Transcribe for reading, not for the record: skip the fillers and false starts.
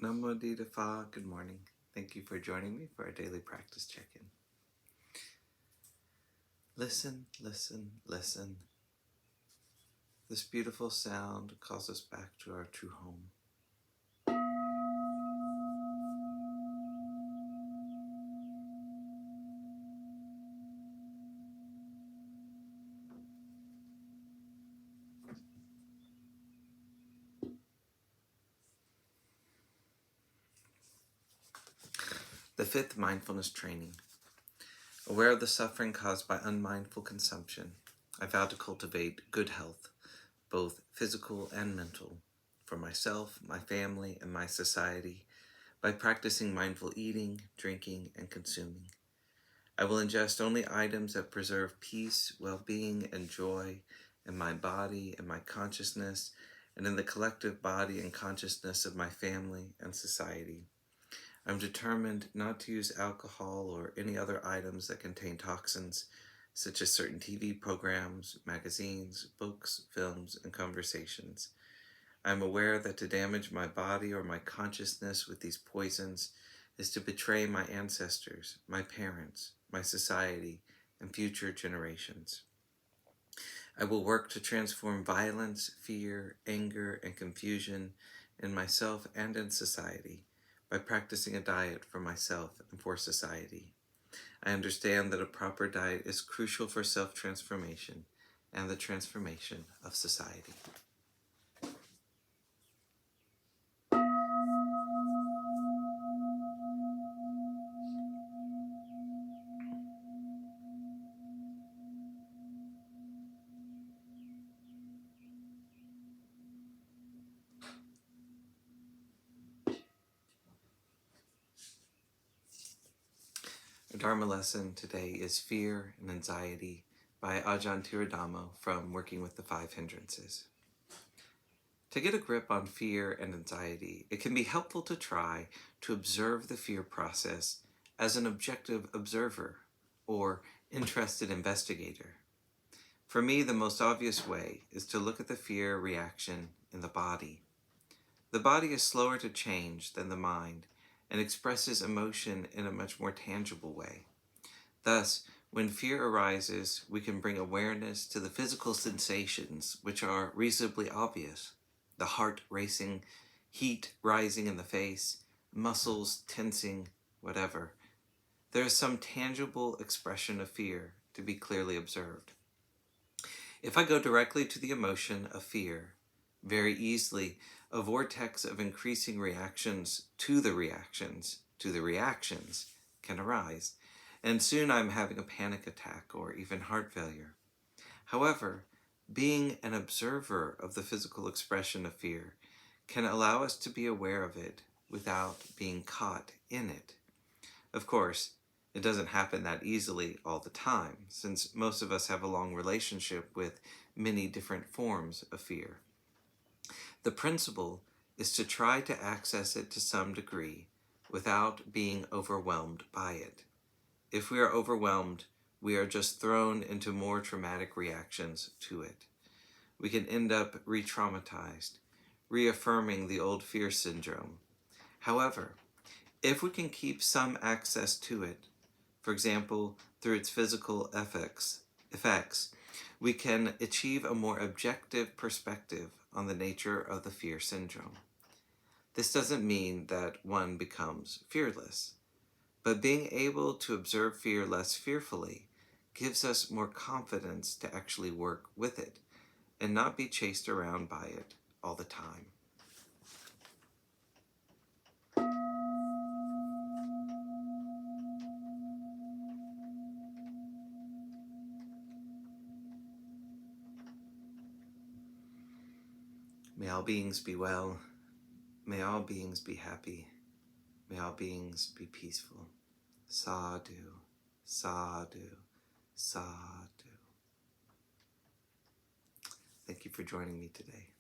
Namo Phat, good morning. Thank you for joining me for our daily practice check-in. Listen, listen, listen. This beautiful sound calls us back to our true home. The fifth mindfulness training. Aware of the suffering caused by unmindful consumption, I vow to cultivate good health, both physical and mental, for myself, my family, and my society, by practicing mindful eating, drinking, and consuming. I will ingest only items that preserve peace, well-being, and joy in my body and my consciousness, and in the collective body and consciousness of my family and society. I'm determined not to use alcohol or any other items that contain toxins, such as certain TV programs, magazines, books, films, and conversations. I'm aware that to damage my body or my consciousness with these poisons is to betray my ancestors, my parents, my society, and future generations. I will work to transform violence, fear, anger, and confusion in myself and in society by practicing a diet for myself and for society. I understand that a proper diet is crucial for self-transformation and the transformation of society. Our Dharma lesson today is Fear and Anxiety by Ajahn Thiradhammo from Working with the Five Hindrances. To get a grip on fear and anxiety, it can be helpful to try to observe the fear process as an objective observer or interested investigator. For me, the most obvious way is to look at the fear reaction in the body. The body is slower to change than the mind and expresses emotion in a much more tangible way. Thus, when fear arises, we can bring awareness to the physical sensations, which are reasonably obvious. The heart racing, heat rising in the face, muscles tensing, whatever. There is some tangible expression of fear to be clearly observed. If I go directly to the emotion of fear, very easily a vortex of increasing reactions can arise, and soon I'm having a panic attack or even heart failure. However, being an observer of the physical expression of fear can allow us to be aware of it without being caught in it. Of course, it doesn't happen that easily all the time, since most of us have a long relationship with many different forms of fear. The principle is to try to access it to some degree without being overwhelmed by it. If we are overwhelmed, we are just thrown into more traumatic reactions to it. We can end up re-traumatized, reaffirming the old fear syndrome. However, if we can keep some access to it, for example, through its physical effects, we can achieve a more objective perspective on the nature of the fear syndrome. This doesn't mean that one becomes fearless, but being able to observe fear less fearfully gives us more confidence to actually work with it and not be chased around by it all the time. May all beings be well. May all beings be happy. May all beings be peaceful. Sadhu, sadhu, sadhu. Thank you for joining me today.